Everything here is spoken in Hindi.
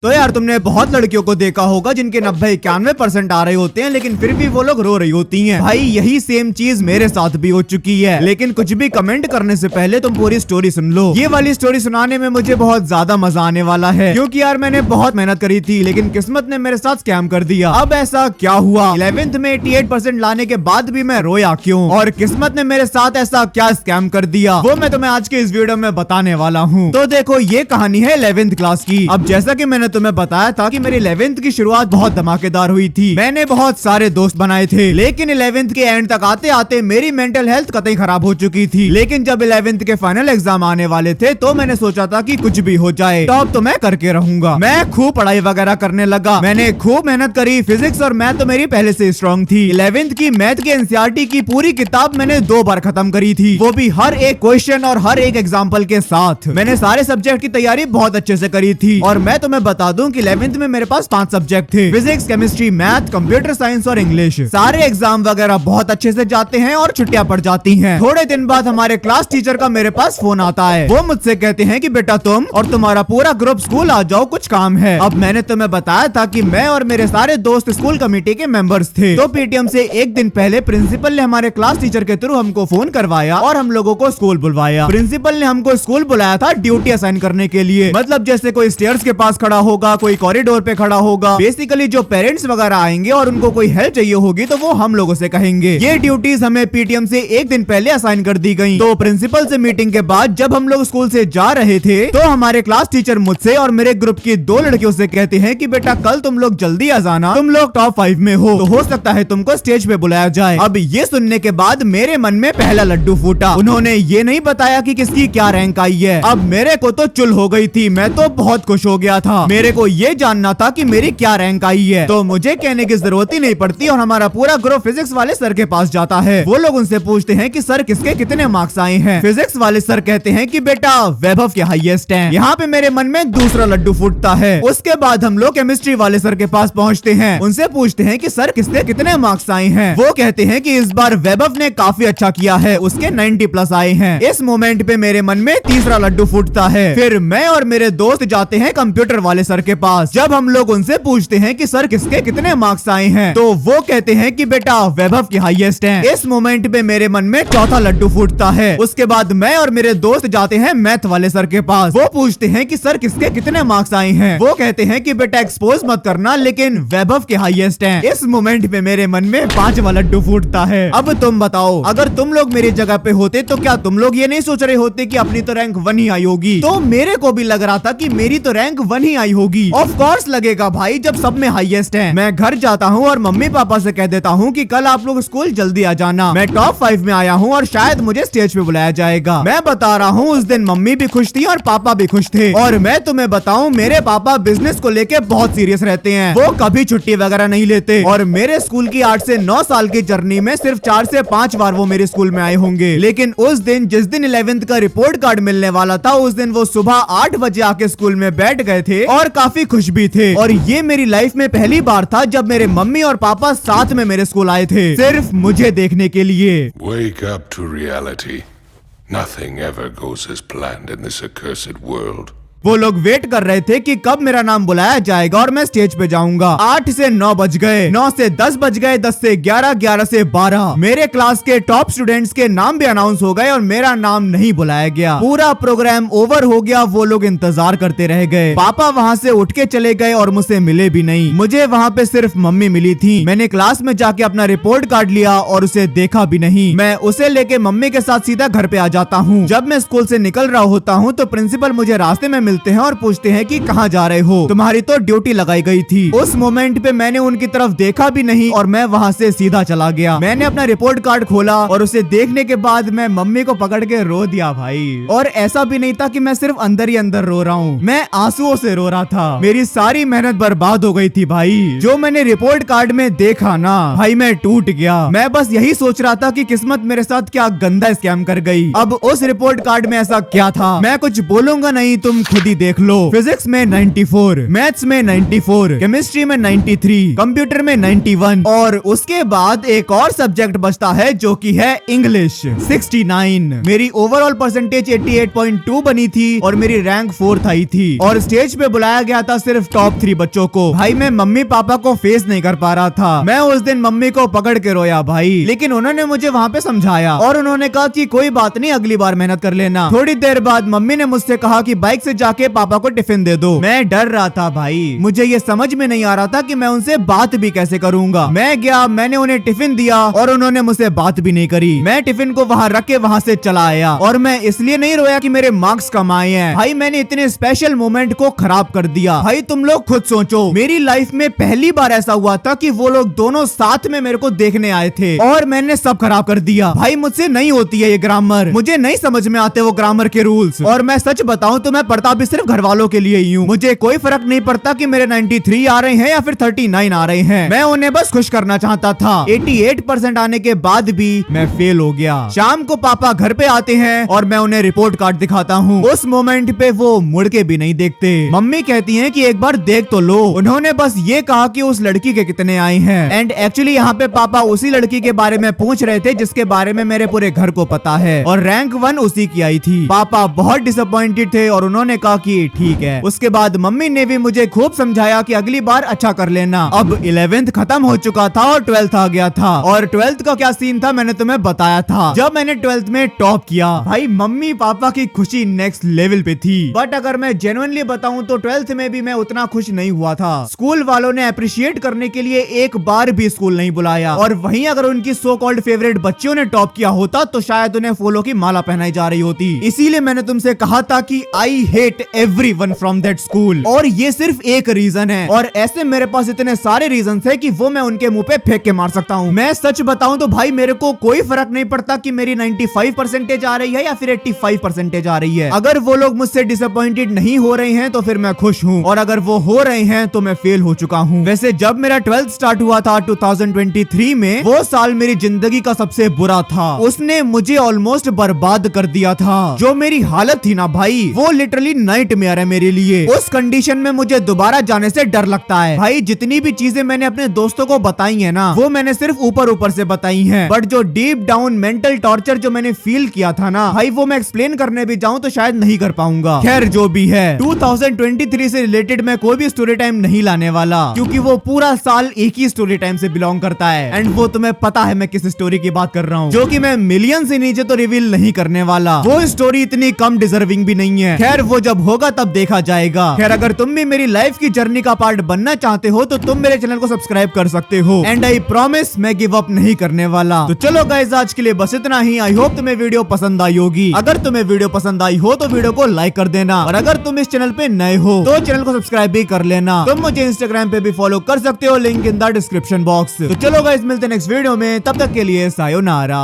तो यार तुमने बहुत लड़कियों को देखा होगा जिनके 90-91% आ रहे होते हैं, लेकिन फिर भी वो लोग रो रही होती हैं। भाई यही सेम चीज मेरे साथ भी हो चुकी है। लेकिन कुछ भी कमेंट करने से पहले तुम पूरी स्टोरी सुन लो। ये वाली स्टोरी सुनाने में मुझे बहुत ज्यादा मजा आने वाला है, क्योंकि यार मैंने बहुत मेहनत करी थी, लेकिन किस्मत ने मेरे साथ स्कैम कर दिया। अब ऐसा क्या हुआ? 11th में 88% लाने के बाद भी मैं रोया क्यों, और किस्मत ने मेरे साथ ऐसा क्या स्कैम कर दिया, वो मैं तुम्हें आज के इस वीडियो में बताने वाला हूँ। तो देखो, ये कहानी है 11th क्लास की। अब जैसा कि मैंने तुम्हें बताया था कि मेरी 11th की शुरुआत बहुत धमाकेदार हुई थी। मैंने बहुत सारे दोस्त बनाए थे, लेकिन 11th के एंड तक आते आते मेरी मेंटल हेल्थ कतई खराब हो चुकी थी। लेकिन जब 11th के फाइनल एग्जाम आने वाले थे तो मैंने सोचा था कि कुछ भी हो जाए, टॉप तो मैं करके रहूंगा। मैं खूब पढ़ाई वगैरह करने लगा, मैंने खूब मेहनत करी। फिजिक्स और मैथ तो मेरी पहले से स्ट्रॉन्ग थी। 11th की मैथ के एनसीईआरटी की पूरी किताब मैंने 2 बार खत्म करी थी, वो भी हर एक क्वेश्चन और हर एक एग्जाम्पल के साथ। मैंने सारे सब्जेक्ट की तैयारी बहुत अच्छे से करी थी। और मैं तुम्हें बता दूं कि 11th में मेरे पास 5 सब्जेक्ट थे, physics, chemistry, math, computer science और इंग्लिश। सारे एग्जाम वगैरह बहुत अच्छे से जाते हैं और छुट्टियां पड़ जाती हैं। थोड़े दिन बाद हमारे क्लास टीचर का मेरे पास फोन आता है। वो मुझसे कहते हैं कि बेटा तुम और तुम्हारा पूरा ग्रुप स्कूल आ जाओ, कुछ काम है। अब मैंने तुम्हें बताया था कि मैं और मेरे सारे दोस्त स्कूल कमेटी के मेंबर्स थे। तो पीटीएम से एक दिन पहले प्रिंसिपल ने हमारे क्लास टीचर के थ्रू हमको फोन करवाया और हम लोगों को स्कूल बुलवाया। प्रिंसिपल ने हमको स्कूल बुलाया था ड्यूटी असाइन करने के लिए। मतलब जैसे कोई स्टेयर्स के पास खड़ा होगा, कोई कॉरिडोर पे खड़ा होगा। बेसिकली जो पेरेंट्स वगैरह आएंगे और उनको कोई हेल्प चाहिए होगी तो वो हम लोगों से कहेंगे। ये ड्यूटीज हमें पीटीएम से एक दिन पहले असाइन कर दी गई। तो प्रिंसिपल से मीटिंग के बाद जब हम लोग स्कूल से जा रहे थे तो हमारे क्लास टीचर मुझसे और मेरे ग्रुप की 2 लड़कियों से कहते हैं कि बेटा कल तुम लोग जल्दी आ जाना, तुम लोग टॉप 5 में हो सकता है तुमको स्टेज पे बुलाया जाए। अब ये सुनने के बाद मेरे मन में पहला लड्डू फूटा। उन्होंने ये नहीं बताया कि किसकी क्या रैंक आई है। अब मेरे को तो चुल हो गई थी, मैं तो बहुत खुश हो गया था। मेरे को ये जानना था कि मेरी क्या रैंक आई है, तो मुझे कहने की जरूरत ही नहीं पड़ती और हमारा पूरा ग्रुप फिजिक्स वाले सर के पास जाता है। वो लोग उनसे पूछते हैं कि सर किसके कितने मार्क्स आए हैं। फिजिक्स वाले सर कहते हैं कि बेटा वैभव के हाईएस्ट हैं। यहाँ पे मेरे मन में दूसरा लड्डू फूटता है। उसके बाद हम लोग केमिस्ट्री वाले सर के पास पहुँचते हैं। उनसे पूछते हैं कि सर किसके कितने मार्क्स आए हैं। वो कहते हैं कि इस बार वैभव ने काफी अच्छा किया है, उसके 90+ आए हैं। इस मोमेंट पे मेरे मन में तीसरा लड्डू फूटता है। फिर मैं और मेरे दोस्त जाते हैं कंप्यूटर वाले सर के पास। जब हम लोग उनसे पूछते हैं कि सर किसके कितने मार्क्स आए हैं, तो वो कहते हैं कि बेटा वैभव के हाईएस्ट हैं। इस मोमेंट पे मेरे मन में चौथा लड्डू फूटता है। उसके बाद मैं और मेरे दोस्त जाते हैं मैथ वाले सर के पास। वो पूछते हैं कि सर किसके कितने मार्क्स आए हैं। वो कहते हैं कि बेटा एक्सपोज मत करना, लेकिन वैभव के हाईएस्ट हैं। इस मोमेंट पे मेरे मन में 5वां लड्डू फूटता है। अब तुम बताओ, अगर तुम लोग मेरी जगह पे होते तो क्या तुम लोग ये नहीं सोच रहे होते कि अपनी तो रैंक 1 ही आई होगी? तो मेरे को भी लग रहा था कि मेरी तो रैंक 1 ही आई होगी। ऑफ कोर्स लगेगा भाई, जब सब में हाईएस्ट है। मैं घर जाता हूँ और मम्मी पापा से कह देता हूँ कि कल आप लोग स्कूल जल्दी आ जाना, मैं टॉप 5 में आया हूँ और शायद मुझे स्टेज पे बुलाया जाएगा। मैं बता रहा हूँ उस दिन मम्मी भी खुश थी और पापा भी खुश थे। और मैं तुम्हें बताऊँ, मेरे पापा बिजनेस को लेके बहुत सीरियस रहते हैं। वो कभी छुट्टी वगैरह नहीं लेते। और मेरे स्कूल की 8 से 9 साल की जर्नी में सिर्फ 4 से 5 बार वो मेरे स्कूल में आए होंगे। लेकिन उस दिन, जिस दिन 11th का रिपोर्ट कार्ड मिलने वाला था, उस दिन वो सुबह 8 बजे आके स्कूल में बैठ गए थे और काफी खुश भी थे। और ये मेरी लाइफ में पहली बार था जब मेरे मम्मी और पापा साथ में मेरे स्कूल आए थे, सिर्फ मुझे देखने के लिए। Wake up to reality. Nothing ever goes as planned in this accursed world. वो लोग वेट कर रहे थे कि कब मेरा नाम बुलाया जाएगा और मैं स्टेज पे जाऊंगा। 8 से 9 बज गए, 9 से 10 बज गए, 10 से 11, 11 से 12। मेरे क्लास के टॉप स्टूडेंट्स के नाम भी अनाउंस हो गए और मेरा नाम नहीं बुलाया गया। पूरा प्रोग्राम ओवर हो गया, वो लोग इंतजार करते रह गए। पापा वहाँ से उठ के चले गए और मुझसे मिले भी नहीं। मुझे वहाँ पे सिर्फ मम्मी मिली थी। मैंने क्लास में जाके अपना रिपोर्ट कार्ड लिया और उसे देखा भी नहीं। मैं उसे लेके मम्मी के साथ सीधा घर पे आ जाता हूँ। जब मैं स्कूल से निकल रहा होता हूँ तो प्रिंसिपल मुझे रास्ते में मिलते हैं और पूछते हैं कि कहाँ जा रहे हो, तुम्हारी तो ड्यूटी लगाई गई थी। उस मोमेंट पे मैंने उनकी तरफ देखा भी नहीं और मैं वहाँ से सीधा चला गया। मैंने अपना रिपोर्ट कार्ड खोला और उसे देखने के बाद मैं मम्मी को पकड़ के रो दिया भाई। और ऐसा भी नहीं था कि मैं सिर्फ अंदर ही अंदर रो रहा हूँ, मैं आंसुओं से रो रहा था। मेरी सारी मेहनत बर्बाद हो गई थी भाई। जो मैंने रिपोर्ट कार्ड में देखा ना भाई, मैं टूट गया। मैं बस यही सोच रहा था कि किस्मत मेरे साथ क्या गंदा स्कैम कर गई। अब उस रिपोर्ट कार्ड में ऐसा क्या था, मैं कुछ बोलूंगा नहीं, तुम खुद खुद ही देख लो। फिजिक्स में 94, मैथ्स में 94, केमिस्ट्री में 93, कंप्यूटर में 91 और उसके बाद एक और सब्जेक्ट बचता है जो कि है इंग्लिश 69। मेरी ओवरऑल परसेंटेज 88.2 बनी थी और मेरी रैंक 4th आई थी और स्टेज पे बुलाया गया था सिर्फ टॉप 3 बच्चों को। भाई मैं मम्मी पापा को फेस नहीं कर पा रहा था। मैं उस दिन मम्मी को पकड़ के रोया भाई, लेकिन उन्होंने मुझे वहाँ पे समझाया और उन्होंने कहा कि कोई बात नहीं, अगली बार मेहनत कर लेना। थोड़ी देर बाद मम्मी ने मुझसे कहा कि बाइक से जाके पापा को टिफिन दे दो। मैं डर रहा था भाई, मुझे ये समझ में नहीं आ रहा था कि मैं उनसे बात भी कैसे करूंगा। मैं गया, मैंने उन्हें टिफिन दिया और उन्होंने मुझसे बात भी नहीं करी। मैं टिफिन को वहाँ रख के वहाँ से चला आया और मैं इसलिए नहीं रोया कि मेरे मार्क्स कम आए हैं। भाई मैंने इतने स्पेशल मोमेंट को खराब कर दिया। भाई तुम लोग खुद सोचो, मेरी लाइफ में पहली बार ऐसा हुआ था कि वो लोग दोनों साथ में मेरे को देखने आए थे और मैंने सब खराब कर दिया। भाई मुझसे नहीं होती है ये ग्रामर, मुझे नहीं समझ में आते वो ग्रामर के रूल्स। और मैं सच बताऊं तो मैं पढ़ता भी सिर्फ घर वालों के लिए ही हूँ। मुझे कोई फर्क नहीं पड़ता कि मेरे 93 आ रहे हैं या फिर 39 आ रहे हैं। मैं उन्हें बस खुश करना चाहता था। 88% आने के बाद भी मैं फेल हो गया। शाम को पापा घर पे आते हैं और मैं उन्हें रिपोर्ट कार्ड दिखाता हूँ। उस मोमेंट पे वो मुड़ के भी नहीं देखते। मम्मी कहती है कि एक बार देख तो लो। उन्होंने बस ये कहा कि उस लड़की के कितने आए हैं एंड एक्चुअली यहाँ पे पापा उसी लड़की के बारे में पूछ रहे थे जिसके बारे में मेरे पूरे घर को पता है और रैंक 1 उसी की आई थी। पापा बहुत डिसअपॉइंटेड थे और उन्होंने कहा कि ठीक है। उसके बाद मम्मी ने भी मुझे खूब समझाया कि अगली बार अच्छा कर लेना। अब 11th खत्म हो चुका था और 12th आ गया था और 12th का क्या सीन था मैंने तुम्हें बताया था। जब मैंने 12th में टॉप किया भाई मम्मी पापा की खुशी नेक्स्ट लेवल पे थी। बट अगर मैं जेन्युइनली बताऊं तो 12th में भी मैं उतना खुश नहीं हुआ था। स्कूल वालों ने अप्रिशिएट करने के लिए एक बार भी स्कूल नहीं बुलाया और वहीं अगर उनकी सो कॉल्ड फेवरेट बच्चियों ने टॉप किया होता तो शायद उन्हें फूलों की माला पहनाई जा रही होती। इसीलिए मैंने तुमसे कहा था कि I hate everyone from that school और ये सिर्फ एक रीजन है और ऐसे मेरे पास इतने सारे रीजन थे कि वो मैं उनके मुंह पे फेंक के मार सकता हूँ। मैं सच बताऊं तो भाई मेरे को कोई फर्क नहीं पड़ता कि मेरी 95 परसेंटेज आ रही है या फिर 85 परसेंटेज आ रही है। अगर वो लोग मुझसे डिसअपॉइंटेड नहीं हो रहे हैं तो फिर मैं खुश हूँ और अगर वो हो रहे हैं तो मैं फेल हो चुका हूँ। वैसे जब मेरा 12th स्टार्ट हुआ था 2023 में, वो साल मेरी जिंदगी का सबसे बुरा था। उसने मुझे ऑलमोस्ट बर्बाद कर दिया था। जो मेरी हालत थी ना भाई वो लिटरली नाइटमेयर है मेरे लिए। उस कंडीशन में मुझे दोबारा जाने से डर लगता है। भाई जितनी भी चीजें मैंने अपने दोस्तों को बताई है ना वो मैंने सिर्फ ऊपर ऊपर से बताई हैं, बट जो डीप डाउन मेंटल टॉर्चर जो मैंने फील किया था ना भाई वो मैं एक्सप्लेन करने भी जाऊं तो शायद नहीं कर पाऊंगा। खैर जो भी है 2023 से रिलेटेड मैं कोई भी स्टोरी टाइम नहीं लाने वाला क्योंकि वो पूरा साल एक ही स्टोरी टाइम से बिलोंग करता है एंड वो तुम्हें पता है मैं किस स्टोरी की बात कर रहा हूँ जो कि मैं मिलियन से नीचे तो रिवील नहीं करने वाला। वो स्टोरी इतनी कम डिजर्विंग भी नहीं है। खैर वो जब होगा तब देखा जाएगा। खैर अगर तुम भी मेरी लाइफ की जर्नी का पार्ट बनना चाहते हो तो तुम मेरे चैनल को सब्सक्राइब कर सकते हो एंड आई प्रॉमिस मैं गिव अप नहीं करने वाला। तो चलो गाइस आज के लिए बस इतना ही। आई होप तुम्हें वीडियो पसंद आई होगी। अगर तुम्हें वीडियो पसंद आई हो तो वीडियो को लाइक कर देना और अगर तुम इस चैनल पे नए हो तो चैनल को सब्सक्राइब भी कर लेना। तुम मुझे इंस्टाग्राम पे भी फॉलो कर सकते हो, link in the description box. तो चलो गाइस मिलते हैं नेक्स्ट वीडियो में, तब तक के लिए सायोनारा।